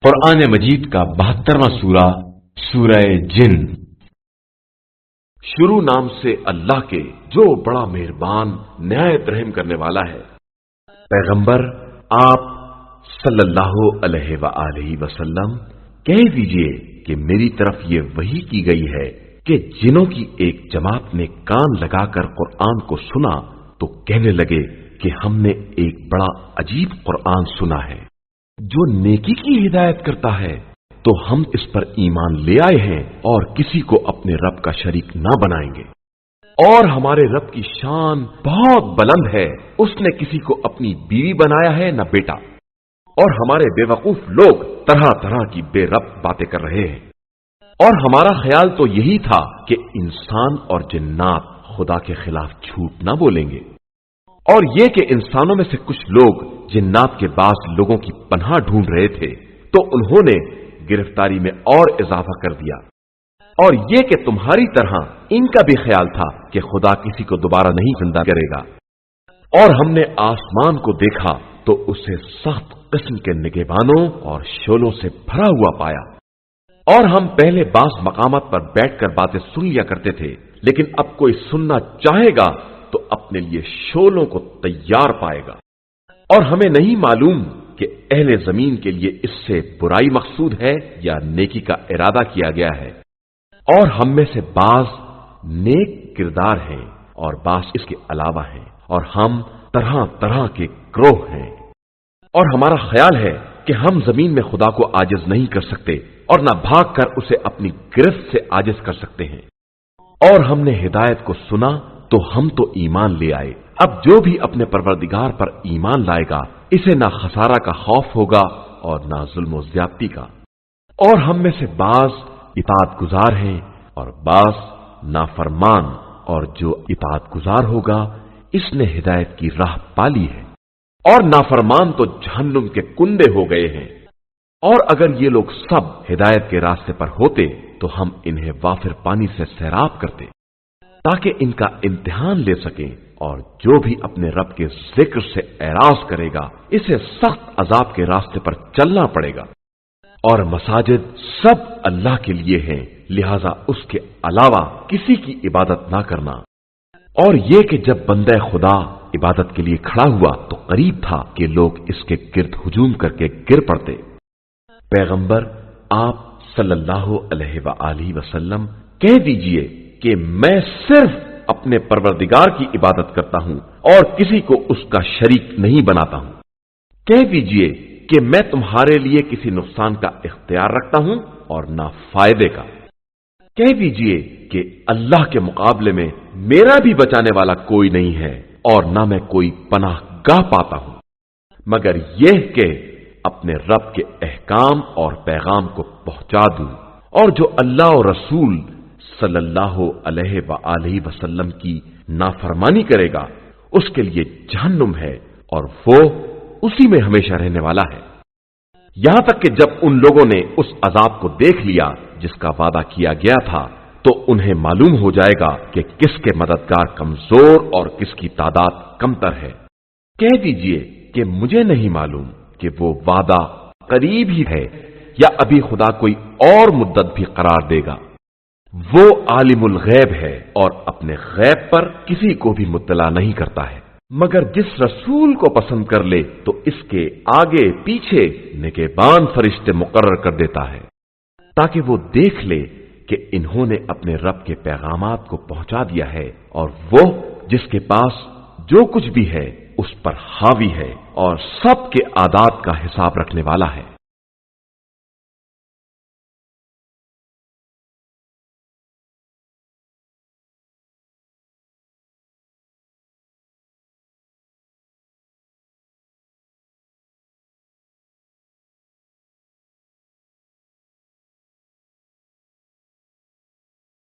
قرآن مجید کا 72واں سورہ سورہ جن۔ شروع نام سے اللہ کے جو بڑا مہربان نہایت رحم کرنے والا ہے۔ پیغمبر آپ صلی اللہ علیہ وآلہ وسلم کہہ دیجئے کہ میری طرف یہ وحی کی گئی ہے کہ جنوں کی ایک جماعت نے کان لگا کر قرآن کو سنا تو کہنے لگے کہ ہم نے ایک بڑا عجیب قرآن سنا ہے جو نیکی کی ہدایت کرتا ہے، تو ہم اس پر ایمان لے آئے ہیں اور کسی کو اپنے رب کا شریک نہ بنائیں گے، اور ہمارے رب کی شان بہت بلند ہے، اس نے کسی کو اپنی بیوی بنایا ہے نہ بیٹا، اور ہمارے بے وقوف لوگ طرح طرح کی بے ربط باتیں کر رہے ہیں، اور ہمارا خیال تو یہی تھا کہ انسان اور جنات خدا کے خلاف جھوٹ نہ بولیں گے، اور یہ کہ انسانوں میں سے کچھ لوگ جنات کے بعض لوگوں کی پناہ ڈھونڈ رہے تھے تو انہوں نے گرفتاری میں اور اضافہ کر دیا، اور یہ کہ تمہاری طرح ان کا بھی خیال تھا کہ خدا کسی کو دوبارہ نہیں زندہ کرے گا، اور ہم نے آسمان کو دیکھا تو اسے سخت قسم کے نگہبانوں اور شعلوں سے بھرا ہوا پایا، اور ہم پہلے بعض مقامات پر بیٹھ کر باتیں سن لیا کرتے تھے، لیکن اب کوئی سننا چاہے گا تو اپنے لیے شعلوں کو تیار پائے گا، اور ہمیں نہیں معلوم کہ اہل زمین کے لیے اس سے برائی مقصود ہے یا نیکی کا ارادہ کیا گیا ہے، اور ہم میں سے بعض نیک کردار ہیں اور بعض اس کے علاوہ ہیں، اور ہم طرح طرح کے گروہ ہیں، اور ہمارا خیال ہے کہ ہم زمین میں خدا کو عاجز نہیں کر سکتے اور نہ بھاگ کر اسے اپنی گرفت سے عاجز کر سکتے ہیں، اور ہم نے ہدایت کو سنا تو ہم تو ایمان لے آئے، اب جو بھی اپنے پروردگار پر ایمان لائے گا اسے نہ خسارہ کا خوف ہوگا اور نہ ظلم و زیادتی کا، اور ہم میں سے بعض اطاعت گزار ہیں اور بعض نافرمان، اور جو اطاعت گزار ہوگا اس نے ہدایت کی راہ پالی ہے، اور نافرمان تو جہنم کے کنڈے ہو گئے ہیں، اور اگر یہ لوگ سب ہدایت کے راستے پر ہوتے تو ہم انہیں وافر پانی سے سیراب کرتے تاکہ ان کا امتحان لے سکیں، اور جو بھی اپنے رب کے ذکر سے اعراض کرے گا اسے سخت عذاب کے راستے پر چلنا پڑے گا، اور مساجد سب اللہ کے لیے ہیں، لہذا اس کے علاوہ کسی کی عبادت نہ کرنا، اور یہ کہ جب بندہ خدا عبادت کے لیے کھڑا ہوا تو قریب تھا کہ لوگ اس کے گرد ہجوم کر کے گر پڑتے۔ پیغمبر آپ صلی اللہ علیہ وآلہ وسلم کہہ دیجئے کہ میں صرف اپنے پروردگار کی عبادت کرتا ہوں اور کسی کو اس کا شریک نہیں بناتا ہوں۔ کہہ دیجئے کہ میں تمہارے لیے کسی نقصان کا اختیار رکھتا ہوں اور نہ فائدے کا۔ کہہ دیجئے کہ اللہ کے مقابلے میں میرا بھی بچانے والا کوئی نہیں ہے اور نہ میں کوئی پناہ گاہ پاتا ہوں، مگر یہ کہ اپنے رب کے احکام اور پیغام کو پہنچا دوں، اور جو اللہ اور رسول صلی اللہ علیہ وآلہ وسلم کی نافرمانی کرے گا اس کے لیے جہنم ہے اور وہ اسی میں ہمیشہ رہنے والا ہے، یہاں تک کہ جب ان لوگوں نے اس عذاب کو دیکھ لیا جس کا وعدہ کیا گیا تھا تو انہیں معلوم ہو جائے گا کہ کس کے مددگار کمزور اور کس کی تعداد کمتر ہے۔ کہہ دیجئے کہ مجھے نہیں معلوم کہ وہ وعدہ قریب ہی ہے یا ابھی خدا کوئی اور مدت بھی قرار دے گا، وہ عالم الغیب ہے اور اپنے غیب پر کسی کو بھی مطلع نہیں کرتا ہے، مگر جس رسول کو پسند کر لے تو اس کے آگے پیچھے نگہبان فرشتے مقرر کر دیتا ہے تاکہ وہ دیکھ لے کہ انہوں نے اپنے رب کے پیغامات کو پہنچا دیا ہے، اور وہ جس کے پاس جو کچھ بھی ہے اس پر حاوی ہے اور سب کے عادات کا حساب رکھنے والا ہے۔